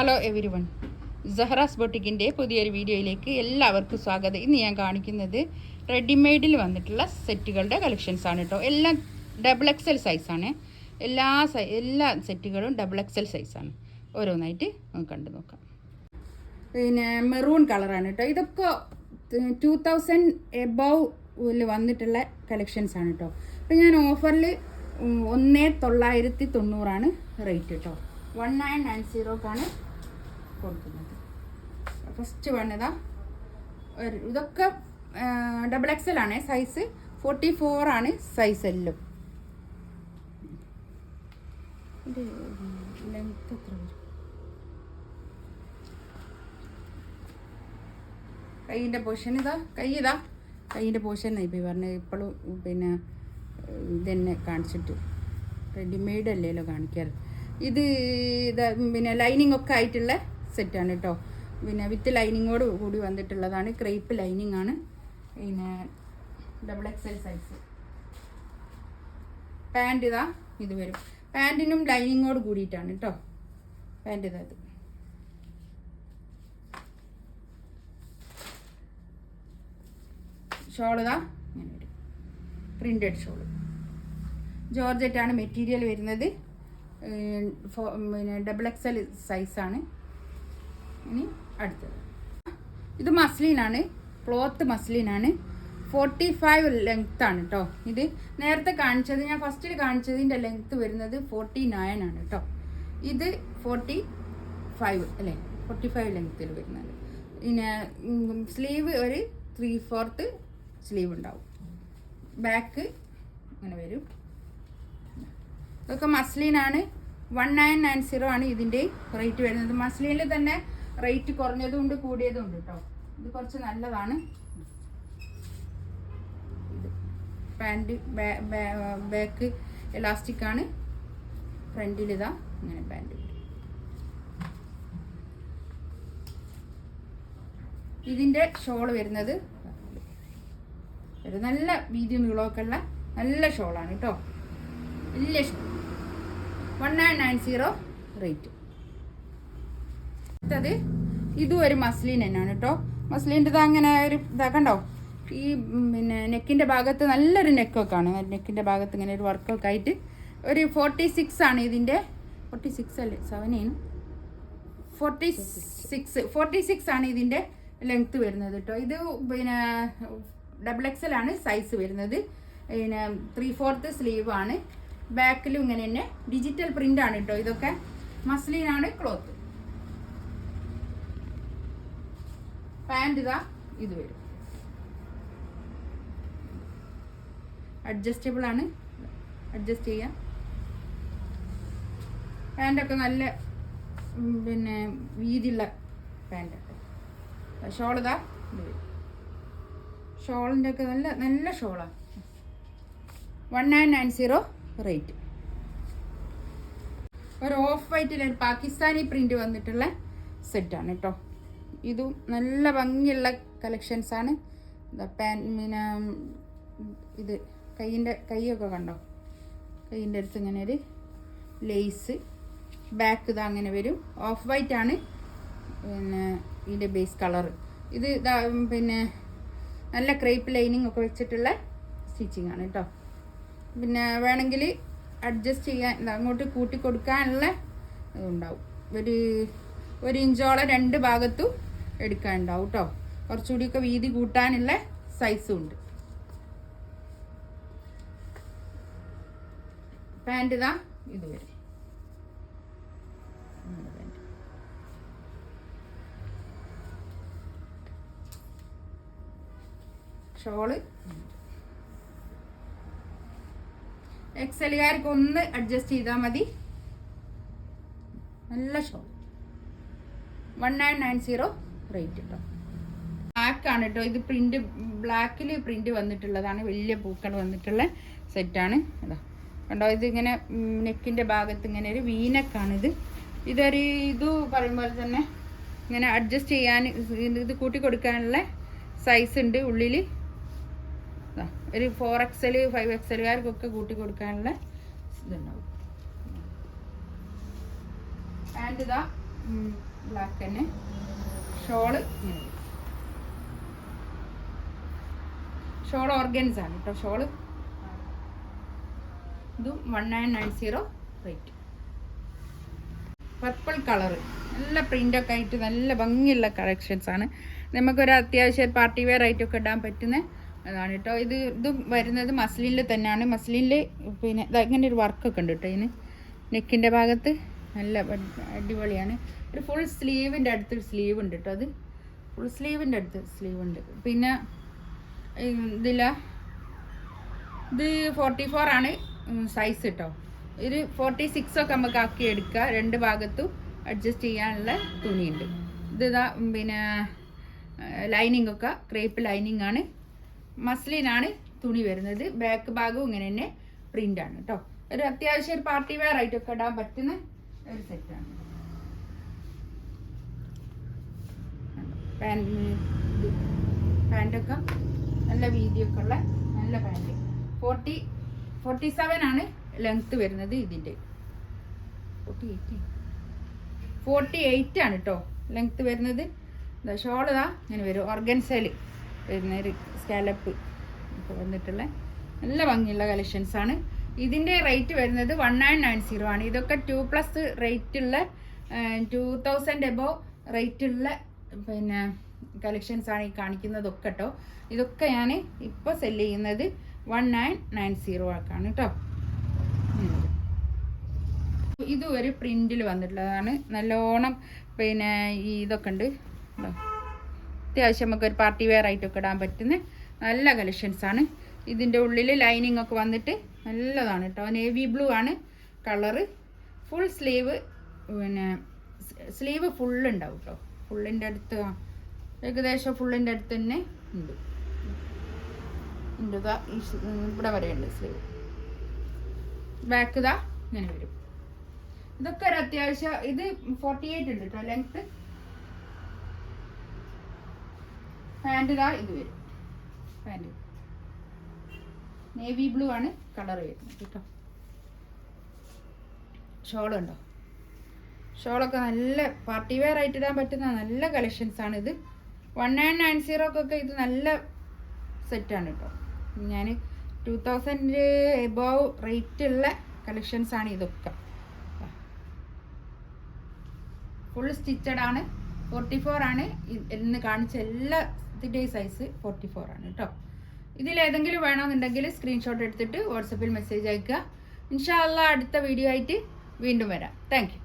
Hello every one, സഹറാസ് ബൊട്ടിക്കിൻ്റെ പുതിയൊരു വീഡിയോയിലേക്ക് എല്ലാവർക്കും സ്വാഗതം. ഇന്ന് ഞാൻ കാണിക്കുന്നത് റെഡിമെയ്ഡിൽ വന്നിട്ടുള്ള സെറ്റുകളുടെ കളക്ഷൻസ് ആണ് കേട്ടോ. എല്ലാം ഡബിൾ എക്സൽ സൈസാണ്. എല്ലാ സെറ്റുകളും ഡബിൾ എക്സൽ സൈസാണ്. ഓരോന്നായിട്ട് കണ്ടു നോക്കാം. പിന്നെ മെറൂൺ കളറാണ് കേട്ടോ. ഇതൊക്കെ 2000 എബോവിൽ വന്നിട്ടുള്ള കളക്ഷൻസ് ആണ് കേട്ടോ. അപ്പോൾ ഞാൻ ഓഫറിൽ 1990 റേറ്റ് കേട്ടോ. 1990 കൊടുക്കുന്നത്. ഫസ്റ്റ് വന്നതാ ഇതൊക്കെ ഡബിൾ എക്സൽ ആണ്. സൈസ് 44 ആണ് സൈസ് എല്ലാം. ലെങ്ത് എത്ര വരും? കൈയിൻ്റെ പോർഷൻ കൈയിൻ്റെ പോർഷൻ ഇപ്പോൾ പറഞ്ഞത്. ഇപ്പോഴും പിന്നെ ഇതന്നെ കാണിച്ചിട്ട് റെഡിമെയ്ഡ് അല്ലല്ലോ കാണിക്കാറ്. ഇത് പിന്നെ ലൈനിങ് ഒക്കെ ആയിട്ടുള്ള സെറ്റാണ് കേട്ടോ. പിന്നെ വിത്ത് ലൈനിങ്ങോട് കൂടി വന്നിട്ടുള്ളതാണ്. ക്രേപ്പ് ലൈനിങ് ആണ്. പിന്നെ ഡബിൾ എക്സൽ സൈസ്. പാൻറ് ഇത് വരും. പാൻറ്റിനും ലൈനിങ്ങോട് കൂടിയിട്ടാണ് കേട്ടോ. പാൻറ് അത് ഷോള് ഇങ്ങനെ വരും. Printed shawl. ജോർജറ്റാണ് മെറ്റീരിയൽ വരുന്നത്. പിന്നെ ഡബിൾ എക്സൽ സൈസാണ്. ഇനി അടുത്തത് ഇത് മസ്ലിനാണ്. ക്ലോത്ത് മസ്ലിനാണ്. 45 ലെങ്ത് ആണ് കേട്ടോ. ഇത് നേരത്തെ കാണിച്ചത്, ഞാൻ ഫസ്റ്റിൽ കാണിച്ചതിൻ്റെ ലെങ്ത്ത് വരുന്നത് 49 ആണ് കേട്ടോ. ഇത് 45 അല്ലേ, 45 ലെങ്ത്തിൽ വരുന്നത്. പിന്നെ സ്ലീവ് ഒരു 3/4 സ്ലീവ് ഉണ്ടാവും. ബാക്ക് അങ്ങനെ വരും. ഇതൊക്കെ മസ്ലിനാണ്. 1990 ആണ് ഇതിൻ്റെ റേറ്റ് വരുന്നത്. മസ്ലിനിൽ തന്നെ റേറ്റ് കുറഞ്ഞതും ഉണ്ട് കൂടിയതും ഉണ്ട് കേട്ടോ. ഇത് കുറച്ച് നല്ലതാണ്. ഇത് പാൻറ് ബാക്ക് എലാസ്റ്റിക് ആണ്. ഫ്രണ്ടിൽ ഇങ്ങനെ പാൻറ്. ഇതിൻ്റെ ഷോള് വരുന്നത് ഒരു നല്ല വീതി നീളമൊക്കെ ഉള്ള നല്ല ഷോളാണ് കേട്ടോ. വലിയ ഷോൾ. 1990 റേറ്റ്. അടുത്തത് ഇതും ഒരു മസ്ലിൻ തന്നെയാണ് കേട്ടോ. മസ്ലിൻ്റെ അങ്ങനെ ഒരു കണ്ടോ. ഈ പിന്നെ നെക്കിൻ്റെ ഭാഗത്ത് നല്ലൊരു നെക്കൊക്കെ ആണ്. നെക്കിൻ്റെ ഭാഗത്ത് ഇങ്ങനെ ഒരു വർക്കൊക്കെ ആയിട്ട് ഒരു 46 ആണ് ഇതിൻ്റെ. 46 അല്ലേ, 7 46 ആണ് ഇതിൻ്റെ ലെങ്ത്ത് വരുന്നത് കേട്ടോ. ഇത് പിന്നെ ഡബിൾ എക്സൽ ആണ് സൈസ് വരുന്നത്. പിന്നെ 3/4 സ്ലീവ് ആണ്. ബാക്കിലും ഇങ്ങനെ തന്നെ ഡിജിറ്റൽ പ്രിന്റ് ആണ് കേട്ടോ. ഇതൊക്കെ മസ്ലിനാണ് ക്ലോത്ത്. പാൻറ് ഇത് വരും. അഡ്ജസ്റ്റബിൾ ആണ്, അഡ്ജസ്റ്റ് ചെയ്യാം. പാൻറ്റൊക്കെ നല്ല പിന്നെ വീതിയുള്ള പാൻറ്. ഷോൾ ഇത് വരും. ഷോളിൻ്റെ ഒക്കെ നല്ല ഷോളാണ്. 1990 റേറ്റ്. ഒരു ഓഫ് വൈറ്റിൽ ഒരു പാകിസ്ഥാനി പ്രിന്റ് വന്നിട്ടുള്ള സെറ്റാണ് കേട്ടോ. ഇതും നല്ല ഭംഗിയുള്ള കളക്ഷൻസാണ്. പിന്നെ ഇത് കൈയൊക്കെ കണ്ടോ. കൈയിൻ്റെ അടുത്ത് ഇങ്ങനെ ഒരു ലേസ്. ബാക്ക് അങ്ങനെ വരും. ഓഫ് വൈറ്റ് ആണ് പിന്നെ ഇതിൻ്റെ ബേസ് കളറ്. ഇത് പിന്നെ നല്ല ക്രേപ്പ് ലൈനിങ് ഒക്കെ വെച്ചിട്ടുള്ള സ്റ്റിച്ചിങ് ആണ് കേട്ടോ. പിന്നെ വേണമെങ്കിൽ അഡ്ജസ്റ്റ് ചെയ്യാൻ അങ്ങോട്ട് കൂട്ടി കൊടുക്കാനുള്ള ഇതുണ്ടാവും. ഒരു ഇഞ്ചോളം 2 ഭാഗത്തും എടുക്കാനുണ്ടാവും കേട്ടോ. കുറച്ചുകൂടിയൊക്കെ വീതി കൂട്ടാനുള്ള സൈസും ഉണ്ട്. പാൻറ് ഇത് വരും. ഷോള് എക്സലുകാർക്ക് ഒന്ന് അഡ്ജസ്റ്റ് ചെയ്താൽ മതി. നല്ല ഷോൾ. 1990 റേറ്റ് കേട്ടോ. ബ്ലാക്കാണ് കേട്ടോ. ഇത് പ്രിന്റ് ബ്ലാക്കിൽ പ്രിന്റ് വന്നിട്ടുള്ളതാണ്. വലിയ പൂക്കൾ വന്നിട്ടുള്ള സെറ്റാണ്. അതാ കണ്ടോ. ഇതിങ്ങനെ നെക്കിൻ്റെ ഭാഗത്ത് ഇങ്ങനെ ഒരു വീനക്കാണിത്. ഇത് പറയുമ്പോൾ തന്നെ ഇങ്ങനെ അഡ്ജസ്റ്റ് ചെയ്യാൻ ഇത് കൂട്ടി കൊടുക്കാനുള്ള സൈസ് ഉണ്ട് ഉള്ളിൽ. ഒരു 4XL 5XLകാർക്കൊക്കെ കൂട്ടി കൊടുക്കാനുള്ള ഇതുണ്ടാവും. പാൻറ് ബ്ലാക്ക് തന്നെ. ഷോള് ഇങ്ങനെ, ഷോൾ ഓർഗൻസ് ആണ് കേട്ടോ. ഷോള് ഇതും 1990 റേറ്റ്. പർപ്പിൾ കളറ് നല്ല പ്രിൻ്റൊക്കെ ആയിട്ട് നല്ല ഭംഗിയുള്ള കളക്ഷൻസ് ആണ്. നമുക്കൊരു അത്യാവശ്യം പാർട്ടി വെയർ ആയിട്ടൊക്കെ ഇടാൻ പറ്റുന്ന അതാണ് കേട്ടോ. ഇതും വരുന്നത് മസ്ലിനിൽ തന്നെയാണ്. മസ്ലിനിൽ പിന്നെ ഇങ്ങനെ ഒരു വർക്കൊക്കെ ഉണ്ട് കേട്ടോ ഇതിന്. നെക്കിൻ്റെ ഭാഗത്ത് നല്ല അടിപൊളിയാണ്. ഒരു ഫുൾ സ്ലീവിൻ്റെ അടുത്തൊരു സ്ലീവ് ഉണ്ട് കേട്ടോ. അത് ഫുൾ സ്ലീവിൻ്റെ അടുത്ത് സ്ലീവ് ഉണ്ട്. പിന്നെ ഇത് 44 ആണ് സൈസ് കേട്ടോ. ഒരു 46 ഒക്കെ നമുക്ക് ആക്കി എടുക്കുക. രണ്ട് ഭാഗത്തും അഡ്ജസ്റ്റ് ചെയ്യാനുള്ള തുണിയുണ്ട്. ഇതാ പിന്നെ ലൈനിങ് ഒക്കെ ക്രേപ്പ് ലൈനിങ് ആണ്. മസ്ലിനാണ് തുണി വരുന്നത്. ബാക്ക് ഭാഗവും ഇങ്ങനെ തന്നെ പ്രിൻ്റാണ് കേട്ടോ. ഒരു അത്യാവശ്യം ഒരു പാർട്ടി വെയർ ആയിട്ടൊക്കെ ഇടാൻ പറ്റുന്ന ഒരു സെറ്റാണ്. പാൻറ്റൊക്കെ നല്ല വീതിയൊക്കെ ഉള്ള നല്ല പാൻറ്റ്. 47 ആണ് ലെങ്ത്ത് വരുന്നത്. ഇതിൻ്റെ 48 ആണ് കേട്ടോ ലെങ്ത്ത് വരുന്നത്. ഷോൾ ഇതാ ഇങ്ങനെ വരും. ഓർഗൻസയിൽ വരുന്ന ഒരു സ്കാലപ്പ് ഒക്കെ വന്നിട്ടുള്ള നല്ല ഭംഗിയുള്ള കളക്ഷൻസാണ്. ഇതിൻ്റെ റേറ്റ് വരുന്നത് 1990 ആണ്. ഇതൊക്കെ 2+ റേറ്റുള്ള 2000 എബോവ് റേറ്റുള്ള പിന്നെ കളക്ഷൻസാണ് ഈ കാണിക്കുന്നതൊക്കെ കേട്ടോ. ഇതൊക്കെ ഞാൻ ഇപ്പോൾ സെല്ല് ചെയ്യുന്നത് 1990 ആക്കാണ് കേട്ടോ. ഇതും ഒരു പ്രിന്റിൽ വന്നിട്ടുള്ളതാണ്. നല്ലോണം പിന്നെ ഇതൊക്കെ ഉണ്ട്. അത്യാവശ്യം നമുക്കൊരു പാർട്ടി വെയർ ആയിട്ടൊക്കെ ഇടാൻ പറ്റുന്ന നല്ല കളക്ഷൻസാണ്. ഇതിൻ്റെ ഉള്ളിൽ ലൈനിങ് ഒക്കെ വന്നിട്ട് നല്ലതാണ് കേട്ടോ. നേവി ബ്ലൂ ആണ് കളറ്. ഫുൾ സ്ലീവ്, പിന്നെ സ്ലീവ് ഫുള്ളുണ്ടാവും കേട്ടോ. ഫുള്ളിൻ്റെ അടുത്ത് ഏകദേശം ഫുള്ളിൻ്റെ അടുത്ത് തന്നെ ഉണ്ട്. ഇതാ ഇവിടെ വരെയുണ്ട് സ്ലീവ്. ബാക്ക് ഇതാ ഇങ്ങനെ വരും. ഇതൊക്കെ ഒരു അത്യാവശ്യം. ഇത് 48 ഉണ്ട് കേട്ടോ ലെങ്ത്ത്. പാൻറ് ഇതാ ഇത് വരും. പാൻറ് നേവി ബ്ലൂ ആണ് കളർ വരുന്നത് കേട്ടോ. ഷോളുണ്ടോ? ഷോളൊക്കെ നല്ല പാർട്ടി വെയർ ആയിട്ട് ഇടാൻ പറ്റുന്ന നല്ല കളക്ഷൻസാണ് ഇത്. 1990 ഇത് നല്ല സെറ്റാണ് കേട്ടോ. ഞാൻ 2000 എബോവ് റേറ്റുള്ള കളക്ഷൻസാണ് ഇതൊക്കെ. ഫുൾ സ്റ്റിച്ചഡ് ആണ്. 44 ആണ് എന്ന് കാണിച്ച എല്ലാ ഇതിൻ്റെയും സൈസ് 44 ആണ് കേട്ടോ. ഇതിലേതെങ്കിലും വേണമെന്നുണ്ടെങ്കിൽ സ്ക്രീൻഷോട്ട് എടുത്തിട്ട് വാട്സപ്പിൽ മെസ്സേജ് അയക്കുക. ഇൻഷാ അല്ലാഹ് അടുത്ത വീഡിയോ ആയിട്ട് വീണ്ടും വരാം. Thank you.